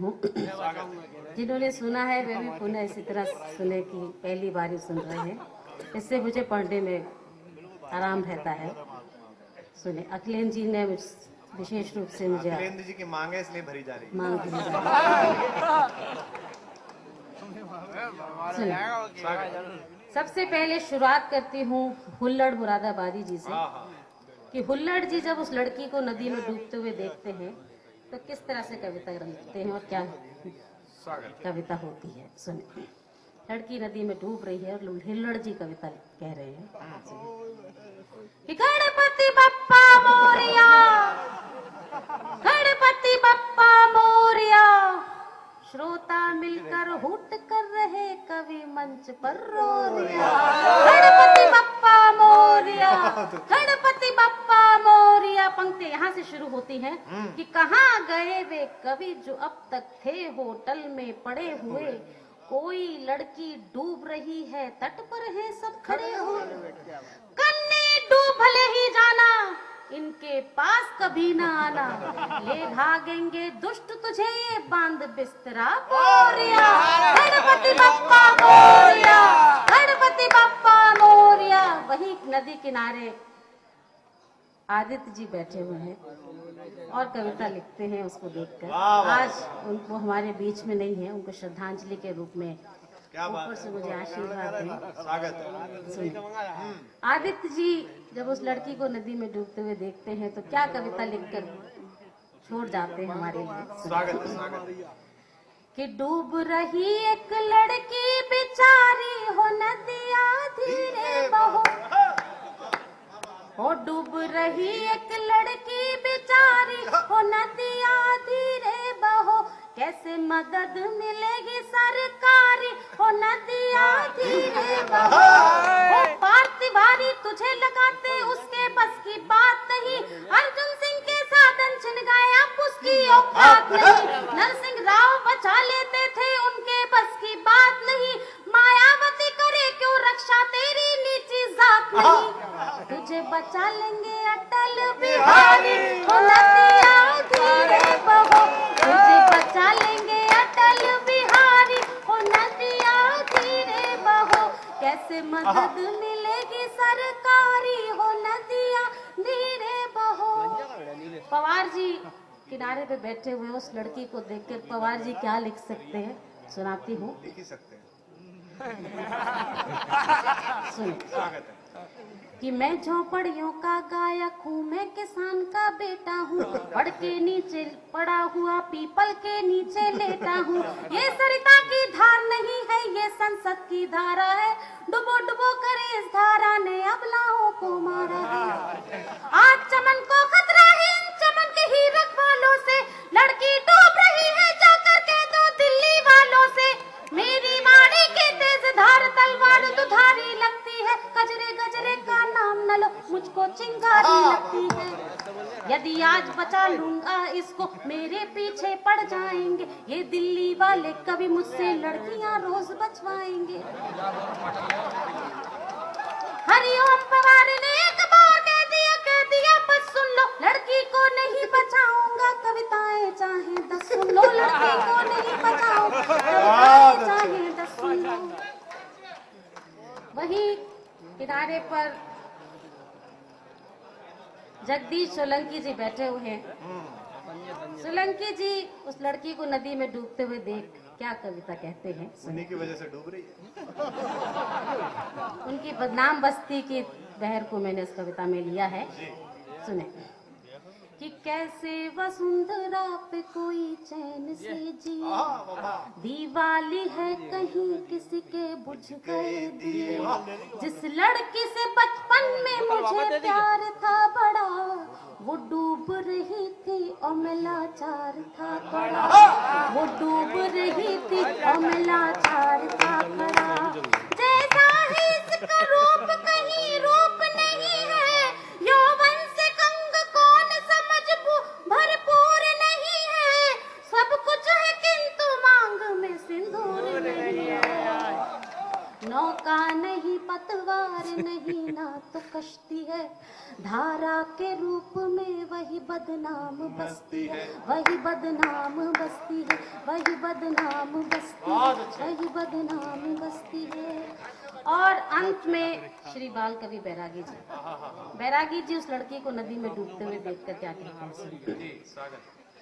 हूँ। जिन्होंने सुना है वे भी पुनः इसी तरह सुने कि पहली बार ही सुन रहे हैं, इससे मुझे पढ़ने में आराम रहता है। सुने, अखिलेंद्र जी ने विशेष रूप से मुझे अखिलेंद्र जी की मांग है इसलिए भरी जा रही है। मांग दी सबसे पहले शुरुआत करती हूँ हुल्लड़ मुरादाबादी जी से कि हुल्लड़ जी जब उस लड़की को नदी में डूबते हुए देखते हैं तो किस तरह से कविता लिखते हैं और क्या कविता होती है। सुने, लड़की नदी में डूब रही है और हुल्लड़ जी कविता कह रहे हैं कि गणपति बप्पा मोरिया, गणपति बप्पा मोरिया, श्रोता मिलकर हुट कर रहे कवि मंच पर रो रिया। गणपति बप्पा मोरिया, गणपति बप्पा मोरिया। पंक्ति यहाँ से शुरू होती हैं कि कहाँ गए वे कवि जो अब तक थे होटल में पड़े हुए, कोई लड़की डूब रही है तट पर है सब खड़े हुए, कन्ने डूब भले ही जाना इनके पास कभी ना आना, ले भागेंगे दुष्ट तुझे ये बांध बिस्तरा मोरिया। गणपति बप्पा मोरिया, गणपति बप्पा मोरिया। वही नदी किनारे आदित्य जी बैठे हुए हैं और कविता लिखते हैं उसको देखकर। आज उनको हमारे बीच में नहीं है, उनको श्रद्धांजलि के रूप में ऊपर से मुझे आशीर्वाद है। आदित्य जी जब उस लड़की को नदी में डूबते हुए देखते हैं तो क्या कविता लिखकर छोड़ जाते हैं हमारे लिए। स्वागत कि डूब रही एक लड़की बेचारी हो नदिया धीरे बहो, हो डूब रही एक लड़की बेचारी हो नदिया धीरे बहो, कैसे मदद मिलेगी सरकारी हो नदिया धीरे बहो, हो पार्थिवारी तुझे लगाते उसके बस की बात नहीं, अर्जुन सिंह के साधन छिन गए अब उसकी औकात नहीं, नरसिंह राव बचा लेते थे उनके बस की बात नहीं, मायावती करे क्यों रक्षा तेरी नीची जात नहीं, तुझे बचा लेंगे अटल बिहारी हो नदिया धीरे बहो, तुझे बचा लेंगे अटल बिहारी हो नदिया धीरे बहो, कैसे मदद मिलेगी सरकारी हो नदिया धीरे बहो। पवार जी किनारे पे बैठे हुए उस लड़की को देखकर पवार जी क्या लिख सकते हैं, सुनाती हूँ। लिख ही सकते हैं। सुन कि मैं झोपड़ियों का गायक हूँ, मैं किसान का बेटा हूँ, पड़ के नीचे पड़ा हुआ पीपल के नीचे लेटा हूँ, ये सरिता की धार नहीं है ये संसद की धारा है, डुबो डुबो करे इस धारा ने अबलाओं को मारा है, आज चमन को खतरा है इन चमन के ही रखवालों से, लड़की डूब रही है जाकर कह दो दिल्ली वालों से, मेरी माड़ी के तेज धार तलवार दुधारी लगती है, गजरे गजरे का नाम न लो मुझको चिंगारी लगती है, यदि आज बचा लूंगा इसको मेरे पीछे पड़ जाएंगे, ये दिल्ली वाले कभी मुझसे लड़कियां रोज बचवाएंगे। हरिओम पवार ने एक बार कह दिया बस सुन लो, लड़की को नहीं बचाऊंगा कविताएं चाहे 10 सुन लो, लड़की को नहीं बचाऊंगा कविताएं चाहे 10 सुन लो। वही किनारे पर जगदीश सोलंकी जी बैठे हुए हैं। सोलंकी जी उस लड़की को नदी में डूबते हुए देख क्या कविता कहते हैं। उन्हीं की वजह से डूब रही है। उनकी बदनाम बस्ती की बहर को मैंने इस कविता में लिया है। सुने कि कैसे वसुंधरा पे कोई चैन से जिए, दीवाली है कहीं किसी के बुझ गए दिए, जिस लड़की से बचपन में मुझे प्यार था बड़ा, वो डूब रही थी और मैं लाचार था खड़ा, वो डूब रही थी और मैं लाचार था खड़ा, जैसा है इसका रूप कहीं रूप नहीं है, यौवन से कंग कौन समझ भरपूर नहीं है, सब कुछ है किंतु मांग में सिंदूर नहीं है, नौका नहीं पतवार नहीं ना तो कश्ती है, धारा के रूप में वही बदनाम बसती है, वही बदनाम बसती है, वही बदनाम बसती है, वही बदनाम बसती है। और अंत में श्री बाल कवि बैरागी जी, बैरागी जी उस लड़की को नदी में डूबते हुए देखकर क्या कहते हैं? जी स्वागत।